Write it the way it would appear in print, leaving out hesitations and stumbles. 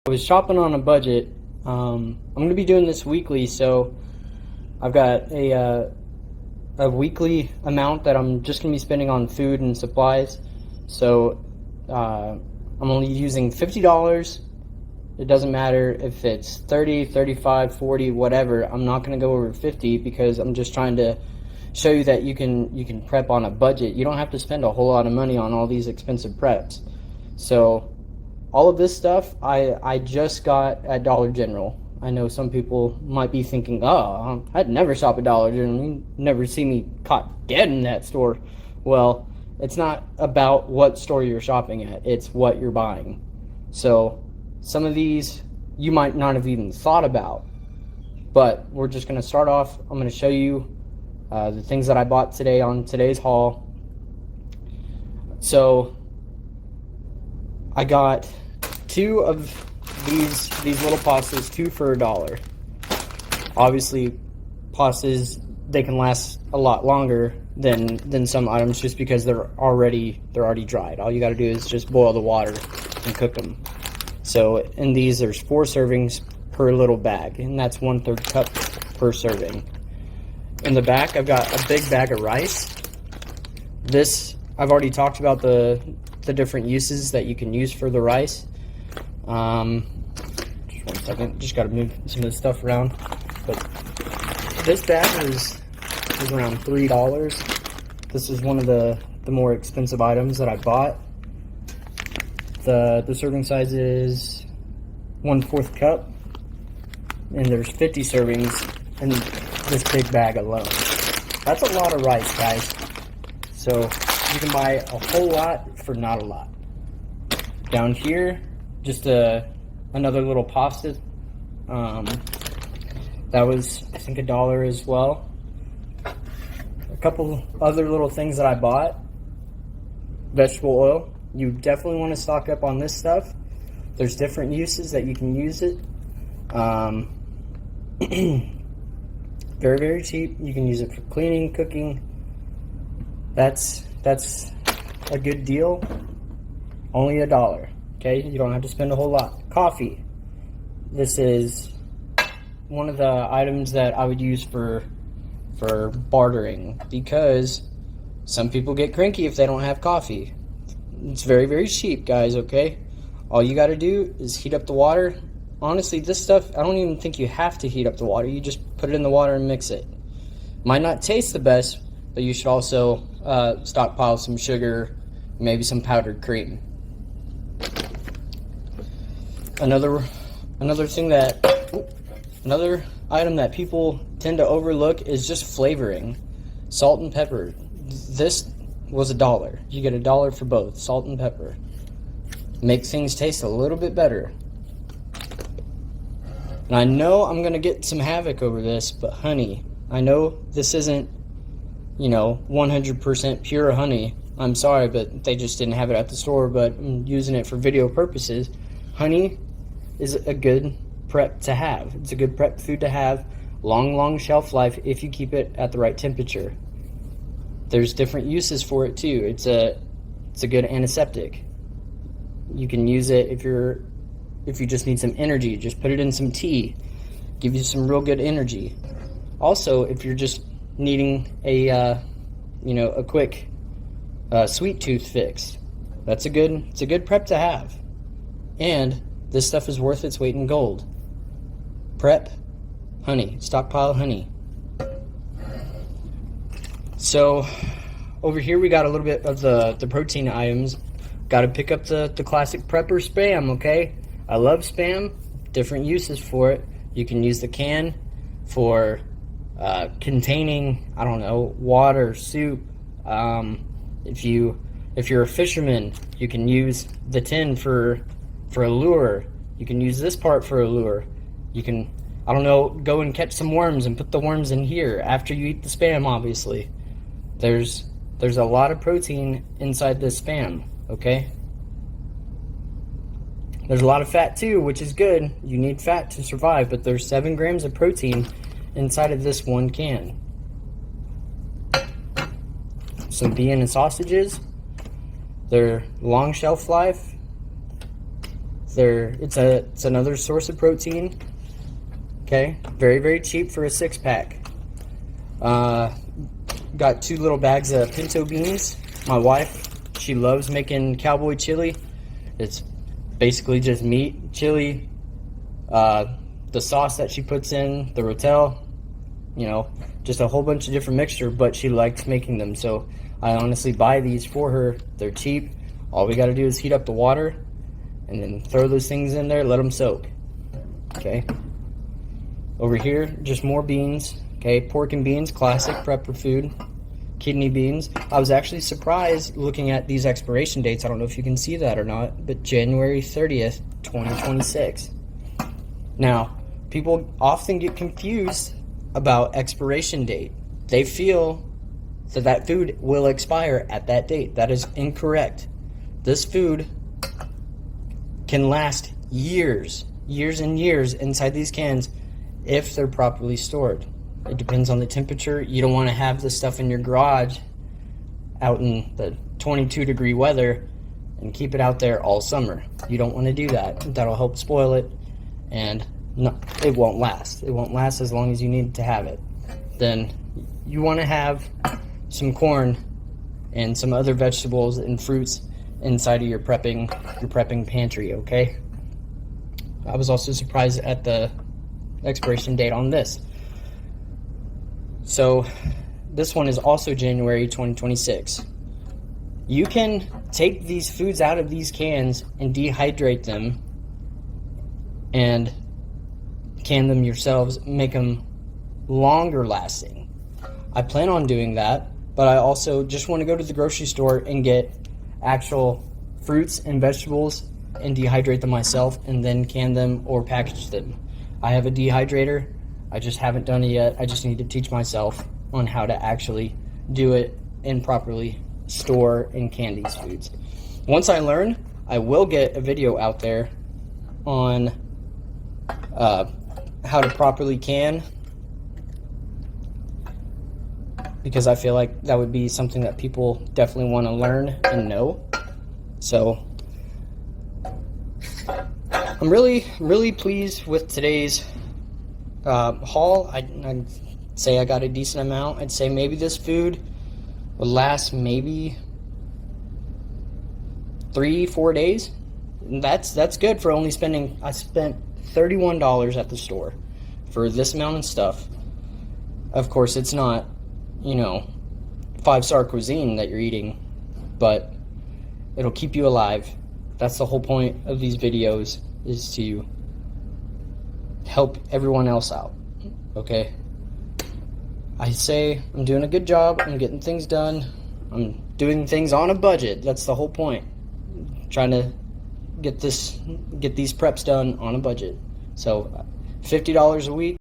I was shopping on a budget. I'm going to be doing this weekly, so I've got a weekly amount that I'm just going to be spending on food and supplies. So I'm only using $50. It doesn't matter if it's 30, 35, 40, whatever. I'm not going to go over 50 because I'm just trying to show you that you can prep on a budget. You don't have to spend a whole lot of money on all these expensive preps. So all of this stuff I just got at Dollar General. I know some people might be thinking, oh, I'd never shop at Dollar General. You never see me caught dead in that store. Well, it's not about what store you're shopping at. It's what you're buying. So some of these you might not have even thought about. But we're just going to start off. I'm going to show you the things that I bought today on today's haul. So I got two of these little pastas, 2 for $1. Obviously, pastas, they can last a lot longer than some items just because they're already dried. All you got to do is just boil the water and cook them. So in these, there's 4 servings per little bag, and that's 1/3 cup per serving. In the back, I've got a big bag of rice. This, I've already talked about the different uses that you can use for the rice. Just 1 second, just got to move some of the stuff around. But this bag is around $3. This is one of the more expensive items that I bought. The serving size is 1/4 cup, and there's 50 servings in this big bag alone. That's a lot of rice, guys. So you can buy a whole lot for not a lot. Down here, just another little pasta. That was, I think, $1 as well. A couple other little things that I bought. Vegetable oil. You definitely want to stock up on this stuff. There's different uses that you can use it. Very, very cheap. You can use it for cleaning, cooking. That's a good deal. Only $1. Okay, you don't have to spend a whole lot. Coffee. This is one of the items that I would use for bartering because some people get cranky if they don't have coffee. It's very, very cheap, guys, okay? All you got to do is heat up the water. Honestly, this stuff, I don't even think you have to heat up the water. You just put it in the water and mix it. Might not taste the best, but you should also stockpile some sugar, maybe some powdered cream. Another item that people tend to overlook is just flavoring. Salt and pepper. This was $1. You get $1 for both, salt and pepper. Makes things taste a little bit better. And I know I'm gonna get some havoc over this, but honey, I know this isn't, 100% pure honey. I'm sorry, but they just didn't have it at the store, but I'm using it for video purposes. Honey is a good prep to have. It's a good prep food to have. Long shelf life if you keep it at the right temperature. There's different uses for it too. It's a good antiseptic. You can use it if you just need some energy. Just put it in some tea. Give you some real good energy. Also, if you're just needing a quick sweet tooth fix, it's a good prep to have. And this stuff is worth its weight in gold. Prep honey, stockpile honey. So over here we got a little bit of the protein items. Got to pick up the classic prepper Spam, okay? I love Spam. Different uses for it. You can use the can for containing, I don't know, water, soup. If you're a fisherman, you can use the tin for a lure. You can use this part for a lure. You can, I don't know, go and catch some worms and put the worms in here after you eat the Spam, obviously. There's a lot of protein inside this Spam, okay? There's a lot of fat too, which is good. You need fat to survive, but there's 7 grams of protein inside of this one can. Some bean and sausages. They're long shelf life. It's another source of protein. Okay, very, very cheap for a 6-pack. Got 2 little bags of pinto beans. My wife, she loves making cowboy chili. It's basically just meat, chili, the sauce that she puts in, the rotel, you know, just a whole bunch of different mixture, but she likes making them. So I honestly buy these for her. They're cheap. All we got to do is heat up the water and then throw those things in there, let them soak. Okay. Over here, just more beans. Okay, pork and beans, classic prepper food. Kidney beans. I was actually surprised looking at these expiration dates. I don't know if you can see that or not, but January 30th, 2026. Now, people often get confused about expiration date. They feel that that food will expire at that date. That is incorrect. This food can last years and years inside these cans if they're properly stored. It depends on the temperature. You don't want to have this stuff in your garage out in the 22-degree weather and keep it out there all summer. You don't want to do that. That'll help spoil it, and no, it won't last. It won't last as long as you need to have it. Then you want to have some corn and some other vegetables and fruits inside of your prepping pantry, okay? I was also surprised at the expiration date on this. So this one is also January 2026. You can take these foods out of these cans and dehydrate them and can them yourselves, make them longer lasting. I plan on doing that, but I also just want to go to the grocery store and get actual fruits and vegetables and dehydrate them myself and then can them or package them. I have a dehydrator. I just haven't done it yet. I just need to teach myself on how to actually do it and properly store and can these foods. Once I learn, I will get a video out there on how to properly can, because I feel like that would be something that people definitely want to learn and know. So I'm really, really pleased with today's haul. I'd say I got a decent amount. I'd say maybe this food would last maybe 3-4 days. And that's good for only spending. I spent $31 at the store for this amount of stuff. Of course, it's not, you know, 5-star cuisine that you're eating, but it'll keep you alive. That's the whole point of these videos, is to help everyone else out, okay? I say I'm doing a good job. I'm getting things done. I'm doing things on a budget. That's the whole point. Trying to get these preps done on a budget. So $50 a week.